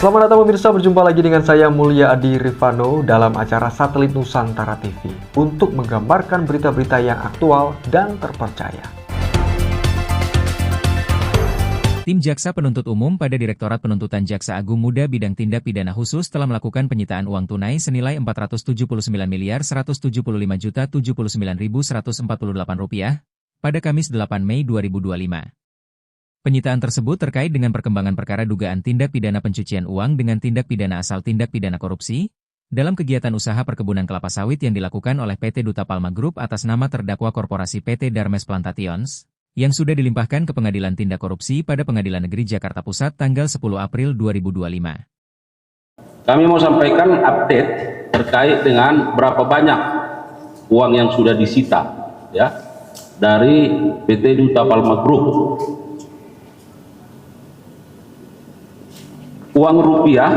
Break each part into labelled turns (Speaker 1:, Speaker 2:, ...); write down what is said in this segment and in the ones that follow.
Speaker 1: Selamat datang pemirsa, berjumpa lagi dengan saya Mulia Adi Rifano dalam acara Satelit Nusantara TV untuk menggambarkan berita-berita yang aktual dan terpercaya.
Speaker 2: Tim Jaksa Penuntut Umum pada Direktorat Penuntutan Jaksa Agung Muda Bidang Tindak Pidana Khusus telah melakukan penyitaan uang tunai senilai Rp479.179.079.148 pada Kamis 8 Mei 2025. Penyitaan tersebut terkait dengan perkembangan perkara dugaan tindak pidana pencucian uang dengan tindak pidana asal tindak pidana korupsi dalam kegiatan usaha perkebunan kelapa sawit yang dilakukan oleh PT Duta Palma Group atas nama terdakwa korporasi PT Darmes Plantations, yang sudah dilimpahkan ke Pengadilan Tindak Korupsi pada Pengadilan Negeri Jakarta Pusat tanggal 10 April 2025.
Speaker 3: Kami mau sampaikan update terkait dengan berapa banyak uang yang sudah disita ya dari PT Duta Palma Group. Uang rupiah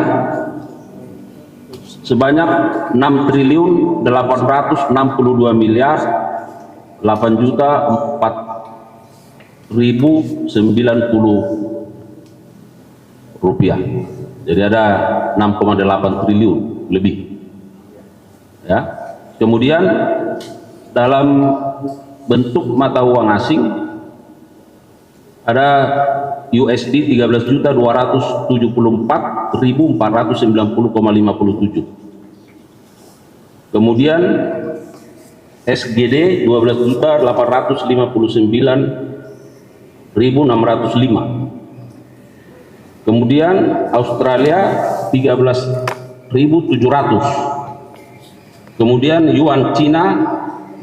Speaker 3: sebanyak 6.862.008.490 rupiah. Jadi ada 6,8 triliun lebih. Ya. Kemudian dalam bentuk mata uang asing ada USD 13.274.490,57. Kemudian SGD 12.859.605. Kemudian Australia 13.700. Kemudian Yuan Cina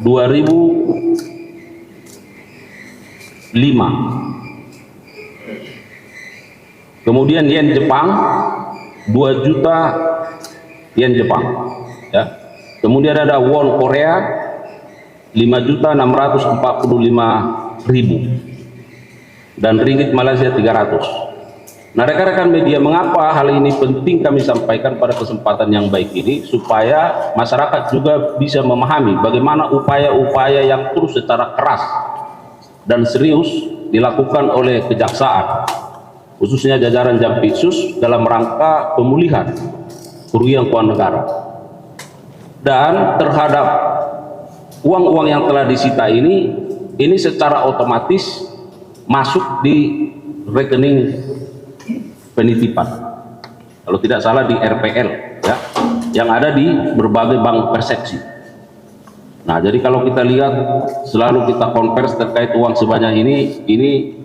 Speaker 3: 2.005. Kemudian yen Jepang 2 juta yen Jepang ya. Kemudian ada won Korea 5.645.000 dan ringgit Malaysia 300. Nah, rekan-rekan media, mengapa hal ini penting kami sampaikan pada kesempatan yang baik ini, supaya masyarakat juga bisa memahami bagaimana upaya-upaya yang terus secara keras dan serius dilakukan oleh kejaksaan, khususnya jajaran Jampitsus, dalam rangka pemulihan kerugian keuangan negara. Dan terhadap uang-uang yang telah disita ini secara otomatis masuk di rekening penitipan, kalau tidak salah di RPL ya, yang ada di berbagai bank persepsi. Nah, jadi kalau kita lihat selalu kita konvers terkait uang sebanyak ini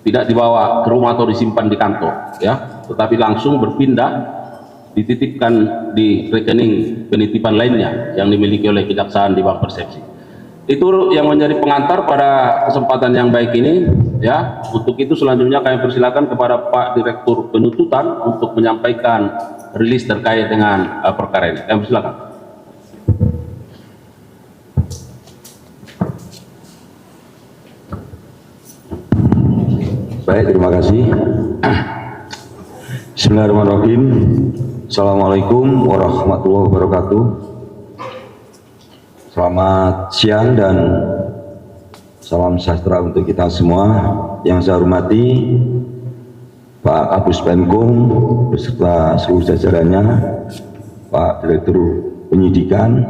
Speaker 3: tidak dibawa ke rumah atau disimpan di kantor ya, tetapi langsung berpindah dititipkan di rekening penitipan lainnya yang dimiliki oleh kejaksaan di bank persepsi. Itu yang menjadi pengantar pada kesempatan yang baik ini ya. Untuk itu selanjutnya kami persilakan kepada Pak Direktur Penuntutan untuk menyampaikan rilis terkait dengan perkara ini. Kami persilakan.
Speaker 4: Baik, terima kasih. Bismillahirrahmanirrahim. Assalamualaikum warahmatullahi wabarakatuh. Selamat siang dan salam sejahtera untuk kita semua. Yang saya hormati Pak Kapus Penkum beserta seluruh jajarannya, Pak Direktur Penyidikan,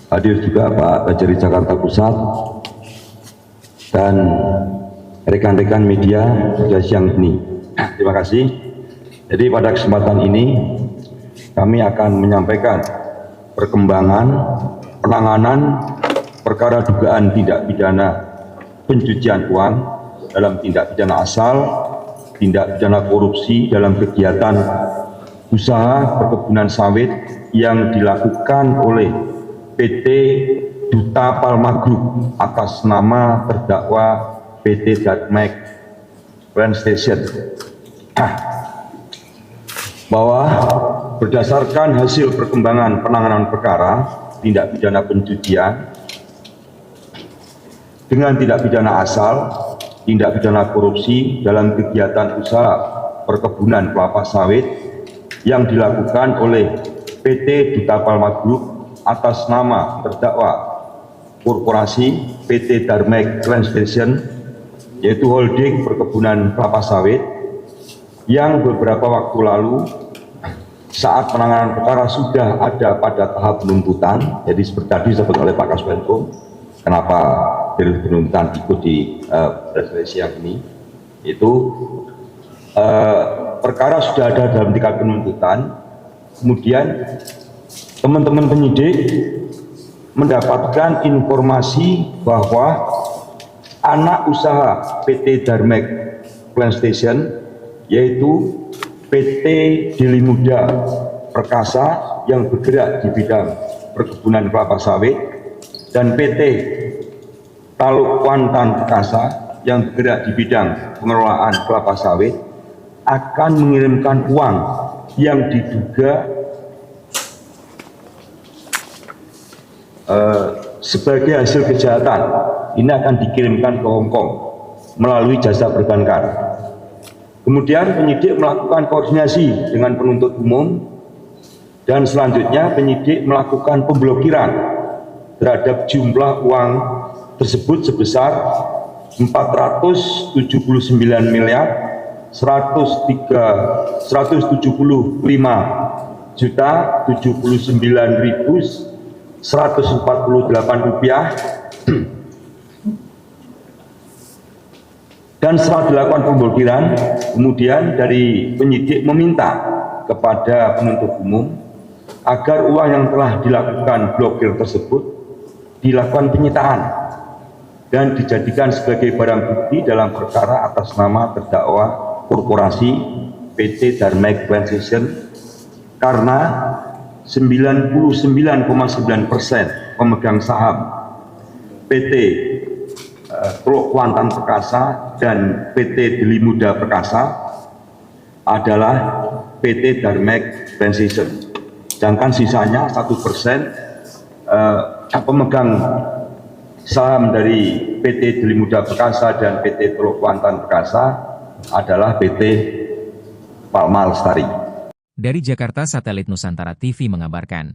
Speaker 4: hadir juga Pak Kajari Jakarta Pusat, dan rekan-rekan media pada siang ini. Terima kasih. Jadi pada kesempatan ini kami akan menyampaikan perkembangan penanganan perkara dugaan tindak pidana pencucian uang dalam tindak pidana asal, tindak pidana korupsi dalam kegiatan usaha perkebunan sawit yang dilakukan oleh PT Duta Palma Group atas nama terdakwa PT Darmes Plantations, bahwa berdasarkan hasil perkembangan penanganan perkara tindak pidana pencucian dengan tindak pidana asal, tindak pidana korupsi dalam kegiatan usaha perkebunan kelapa sawit yang dilakukan oleh PT Duta Palma Group atas nama terdakwa korporasi PT Darmes Plantations, yaitu holding perkebunan kelapa sawit yang beberapa waktu lalu saat penanganan perkara sudah ada pada tahap penuntutan. Jadi seperti tadi disebut oleh Pak Kasmenko, kenapa dari penuntutan ikut di proses siang ini, itu perkara sudah ada dalam tingkat penuntutan, kemudian teman-teman penyidik mendapatkan informasi bahwa anak usaha PT Darmek PlayStation, yaitu PT Deli Muda Perkasa yang bergerak di bidang perkebunan kelapa sawit, dan PT Taluk Kuantan Perkasa yang bergerak di bidang pengelolaan kelapa sawit akan mengirimkan uang yang diduga sebagai hasil kejahatan. Ini akan dikirimkan ke Hong Kong melalui jasa perbankan. Kemudian penyidik melakukan koordinasi dengan penuntut umum, dan selanjutnya penyidik melakukan pemblokiran terhadap jumlah uang tersebut sebesar 479 miliar 175.079.148 rupiah, dan setelah dilakukan pemblokiran, kemudian dari penyidik meminta kepada penuntut umum agar uang yang telah dilakukan blokir tersebut dilakukan penyitaan dan dijadikan sebagai barang bukti dalam perkara atas nama terdakwa korporasi PT Darmek PlayStation, karena 99,9% pemegang saham PT Teluk Kuantan Perkasa dan PT Deli Muda Perkasa adalah PT Darmek PlayStation. Sedangkan sisanya 1% pemegang saham dari PT Deli Muda Perkasa dan PT Teluk Kuantan Perkasa adalah PT Palma Lestari.
Speaker 2: Dari Jakarta, Satelit Nusantara TV mengabarkan.